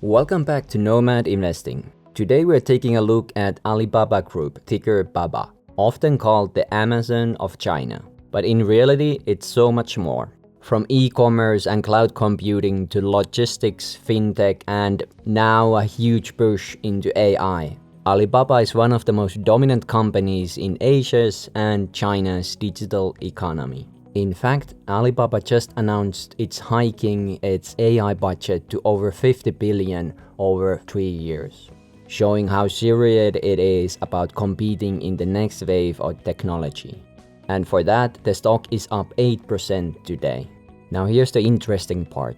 Welcome back to Nomad Investing. Today we're taking a look at Alibaba Group, ticker BABA, often called the Amazon of China. But in reality, it's so much more. From e-commerce and cloud computing to logistics, fintech, and now a huge push into AI. Alibaba is one of the most dominant companies in Asia's and China's digital economy. In fact, Alibaba just announced it's hiking its AI budget to over 50 billion over 3 years, showing how serious it is about competing in the next wave of technology. And for that, the stock is up 8% today. Now here's the interesting part.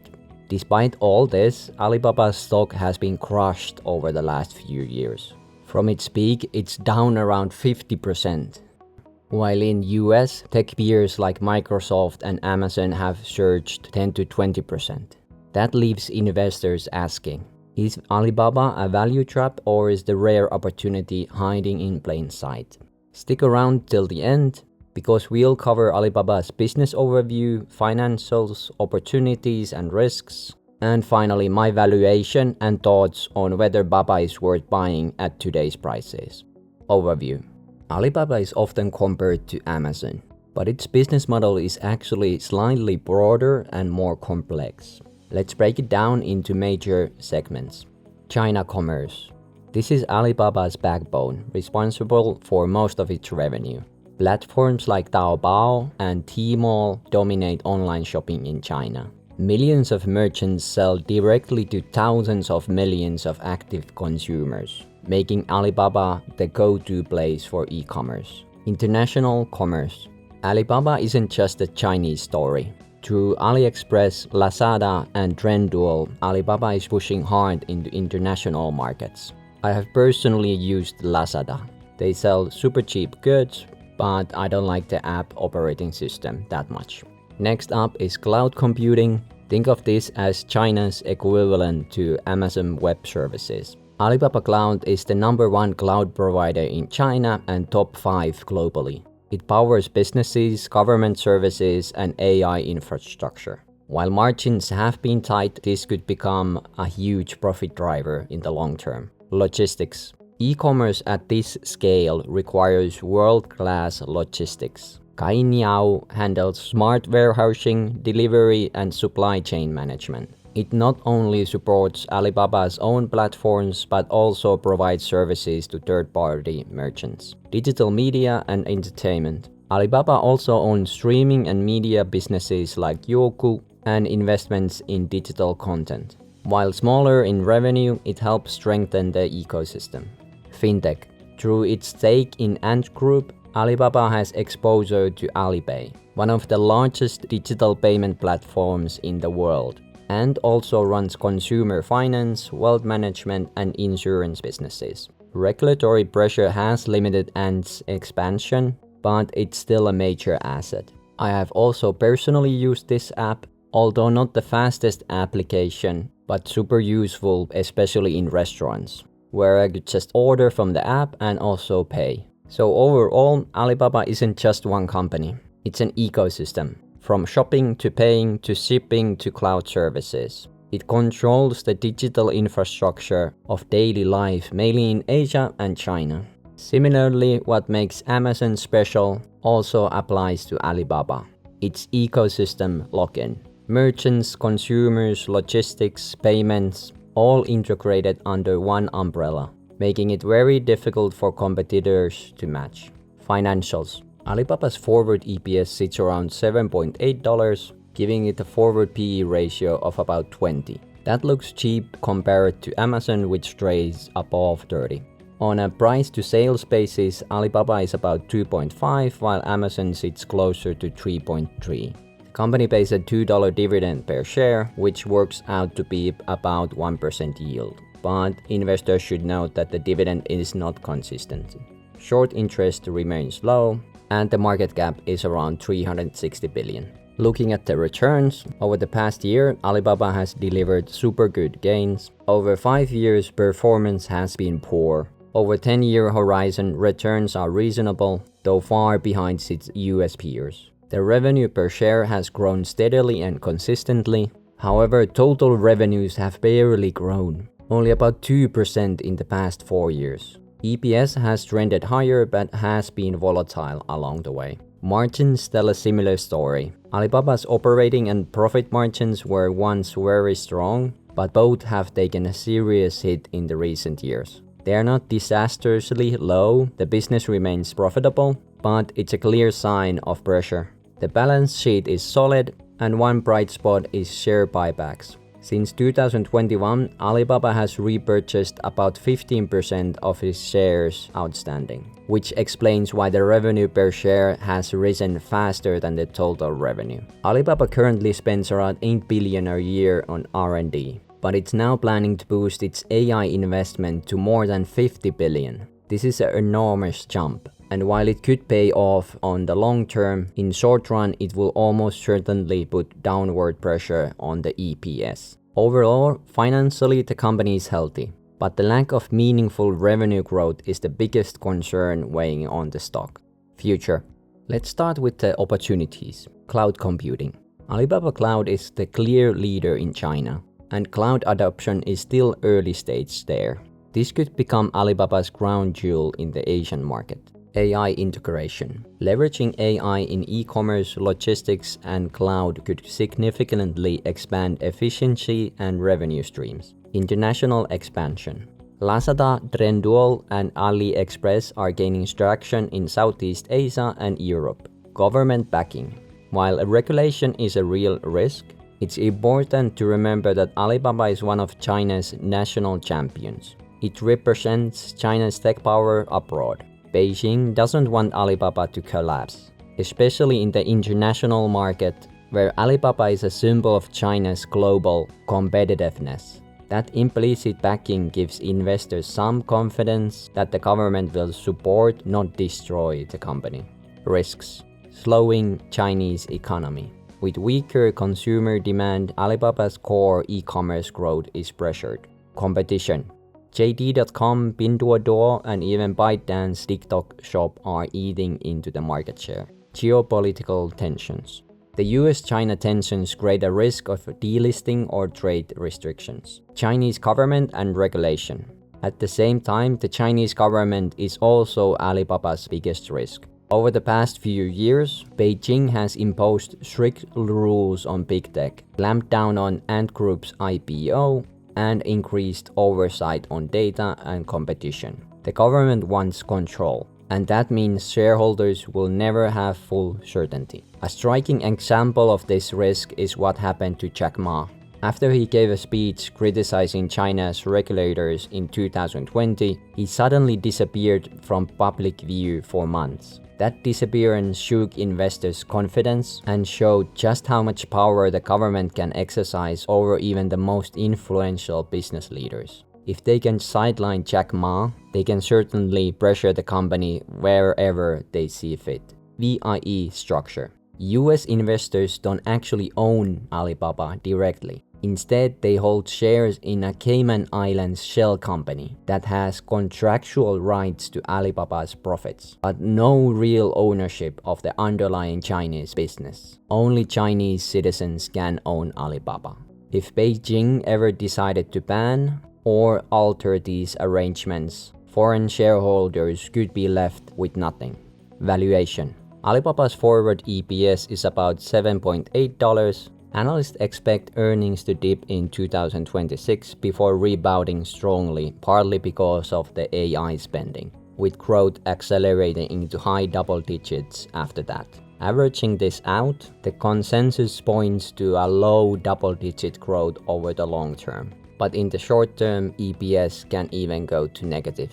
Despite all this, Alibaba's stock has been crushed over the last few years. From its peak, it's down around 50%. While in US, tech peers like Microsoft and Amazon have surged 10 to 20%. That leaves investors asking, is Alibaba a value trap or is the rare opportunity hiding in plain sight? Stick around till the end, because we'll cover Alibaba's business overview, financials, opportunities and risks, and finally my valuation and thoughts on whether BABA is worth buying at today's prices. Overview. Alibaba is often compared to Amazon, but its business model is actually slightly broader and more complex. Let's break it down into major segments. China commerce. This is Alibaba's backbone, responsible for most of its revenue. Platforms like Taobao and Tmall dominate online shopping in China. Millions of merchants sell directly to thousands of millions of active consumers, making Alibaba the go-to place for e-commerce. International commerce. Alibaba isn't just a Chinese story. Through AliExpress, Lazada, and Trendyol, Alibaba is pushing hard into international markets. I have personally used Lazada. They sell super cheap goods, but I don't like the app operating system that much. Next up is cloud computing. Think of this as China's equivalent to Amazon Web Services. Alibaba Cloud is the #1 cloud provider in China and top 5 globally. It powers businesses, government services, and AI infrastructure. While margins have been tight, this could become a huge profit driver in the long term. Logistics. E-commerce at this scale requires world-class logistics. Cainiao handles smart warehousing, delivery, and supply chain management. It not only supports Alibaba's own platforms, but also provides services to third-party merchants. Digital media and entertainment. Alibaba also owns streaming and media businesses like Youku and investments in digital content. While smaller in revenue, it helps strengthen the ecosystem. Fintech. Through its stake in Ant Group, Alibaba has exposure to Alipay, one of the largest digital payment platforms in the world, and also runs consumer finance, wealth management, and insurance businesses. Regulatory pressure has limited Ant's expansion, but it's still a major asset. I have also personally used this app, although not the fastest application, but super useful, especially in restaurants, where I could just order from the app and also pay. So overall, Alibaba isn't just one company. It's an ecosystem. From shopping to paying to shipping to cloud services. It controls the digital infrastructure of daily life, mainly in Asia and China. Similarly, what makes Amazon special also applies to Alibaba. Its ecosystem lock-in. Merchants, consumers, logistics, payments, all integrated under one umbrella, making it very difficult for competitors to match. Financials. Alibaba's forward EPS sits around $7.8, giving it a forward PE ratio of about 20. That looks cheap compared to Amazon, which trades above 30. On a price to sales basis, Alibaba is about 2.5, while Amazon sits closer to 3.3. The company pays a $2 dividend per share, which works out to be about 1% yield. But investors should note that the dividend is not consistent. Short interest remains low, and the market cap is around 360 billion. Looking at the returns, over the past year, Alibaba has delivered super good gains. Over 5 years, performance has been poor. Over 10-year horizon, returns are reasonable, though far behind its US peers. The revenue per share has grown steadily and consistently. However, total revenues have barely grown. only about 2% in the past 4 years. EPS has trended higher but has been volatile along the way. Margins tell a similar story. Alibaba's operating and profit margins were once very strong, but both have taken a serious hit in the recent years. They are not disastrously low, the business remains profitable, but it's a clear sign of pressure. The balance sheet is solid, and one bright spot is share buybacks. Since 2021, Alibaba has repurchased about 15% of its shares outstanding, which explains why the revenue per share has risen faster than the total revenue. Alibaba currently spends around 8 billion a year on R&D, but it's now planning to boost its AI investment to more than 50 billion. This is an enormous jump, and while it could pay off on the long term, in short run it will almost certainly put downward pressure on the EPS. Overall, financially the company is healthy, but the lack of meaningful revenue growth is the biggest concern weighing on the stock. Future. Let's start with the opportunities. Cloud computing. Alibaba Cloud is the clear leader in China, and cloud adoption is still early stage there. This could become Alibaba's crown jewel in the Asian market. AI integration. Leveraging AI in e-commerce, logistics, and cloud could significantly expand efficiency and revenue streams. International expansion. Lazada, Trendyol, and AliExpress are gaining traction in Southeast Asia and Europe. Government backing. While regulation is a real risk, it's important to remember that Alibaba is one of China's national champions. It represents China's tech power abroad. Beijing doesn't want Alibaba to collapse, especially in the international market, where Alibaba is a symbol of China's global competitiveness. That implicit backing gives investors some confidence that the government will support, not destroy the company. Risks. Slowing Chinese economy. With weaker consumer demand, Alibaba's core e-commerce growth is pressured. Competition. JD.com, Pinduoduo, and even ByteDance TikTok Shop are eating into the market share. Geopolitical tensions. The US-China tensions create a risk of delisting or trade restrictions. Chinese government and regulation. At the same time, the Chinese government is also Alibaba's biggest risk. Over the past few years, Beijing has imposed strict rules on big tech, clamped down on Ant Group's IPO, and increased oversight on data and competition. The government wants control, and that means shareholders will never have full certainty. A striking example of this risk is what happened to Jack Ma. After he gave a speech criticizing China's regulators in 2020, he suddenly disappeared from public view for months. That disappearance shook investors' confidence and showed just how much power the government can exercise over even the most influential business leaders. If they can sideline Jack Ma, they can certainly pressure the company wherever they see fit. VIE structure. US investors don't actually own Alibaba directly. Instead, they hold shares in a Cayman Islands shell company that has contractual rights to Alibaba's profits, but no real ownership of the underlying Chinese business. Only Chinese citizens can own Alibaba. If Beijing ever decided to ban or alter these arrangements, foreign shareholders could be left with nothing. Valuation. Alibaba's forward EPS is about $7.8. Analysts expect earnings to dip in 2026 before rebounding strongly, partly because of the AI spending, with growth accelerating into high double digits after that. Averaging this out, the consensus points to a low double-digit growth over the long term. But in the short term, EPS can even go to negative.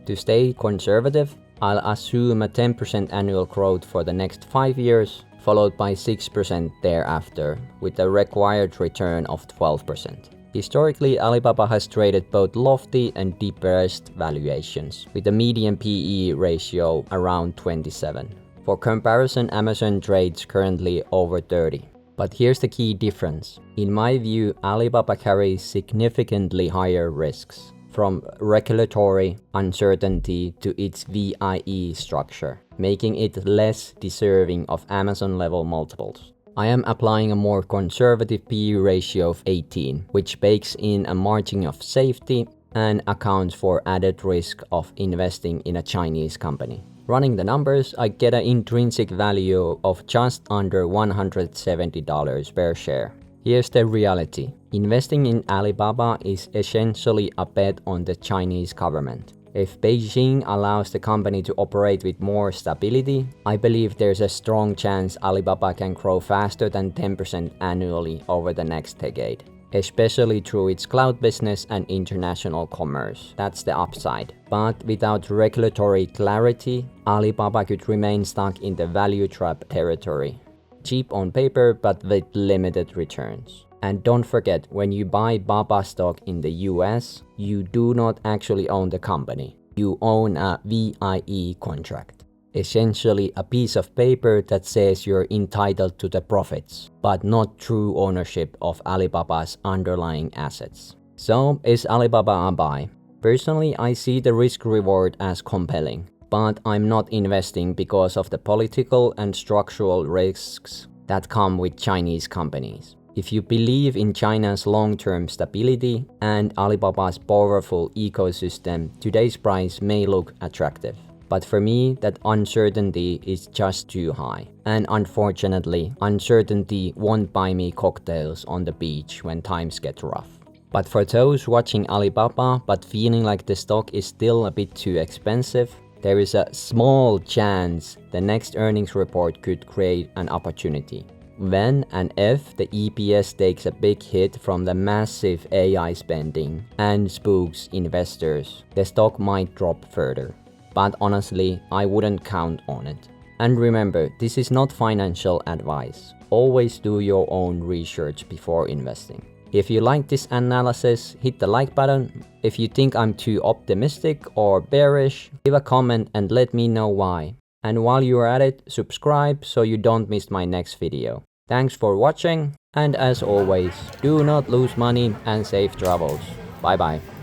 To stay conservative, I'll assume a 10% annual growth for the next 5 years, followed by 6% thereafter, with a required return of 12%. Historically, Alibaba has traded both lofty and depressed valuations, with a median PE ratio around 27. For comparison, Amazon trades currently over 30. But here's the key difference. In my view, Alibaba carries significantly higher risks, from regulatory uncertainty to its VIE structure, making it less deserving of Amazon-level multiples. I am applying a more conservative PE ratio of 18, which bakes in a margin of safety and accounts for added risk of investing in a Chinese company. Running the numbers, I get an intrinsic value of just under $170 per share. Here's the reality. Investing in Alibaba is essentially a bet on the Chinese government. If Beijing allows the company to operate with more stability, I believe there's a strong chance Alibaba can grow faster than 10% annually over the next decade, especially through its cloud business and international commerce. That's the upside. But without regulatory clarity, Alibaba could remain stuck in the value trap territory. Cheap on paper, but with limited returns. And don't forget, when you buy Baba stock in the US, you do not actually own the company. You own a VIE contract. Essentially a piece of paper that says you're entitled to the profits, but not true ownership of Alibaba's underlying assets. So, is Alibaba a buy? Personally, I see the risk-reward as compelling, but I'm not investing because of the political and structural risks that come with Chinese companies. If you believe in China's long-term stability and Alibaba's powerful ecosystem, today's price may look attractive. But for me, that uncertainty is just too high. And unfortunately, uncertainty won't buy me cocktails on the beach when times get rough. But for those watching Alibaba but feeling like the stock is still a bit too expensive, there is a small chance the next earnings report could create an opportunity. When and if the EPS takes a big hit from the massive AI spending and spooks investors, the stock might drop further. But honestly, I wouldn't count on it. And remember, this is not financial advice. Always do your own research before investing. If you like this analysis, hit the like button. If you think I'm too optimistic or bearish, leave a comment and let me know why. And while you're at it, subscribe so you don't miss my next video. Thanks for watching, and as always, do not lose money and safe travels. Bye bye.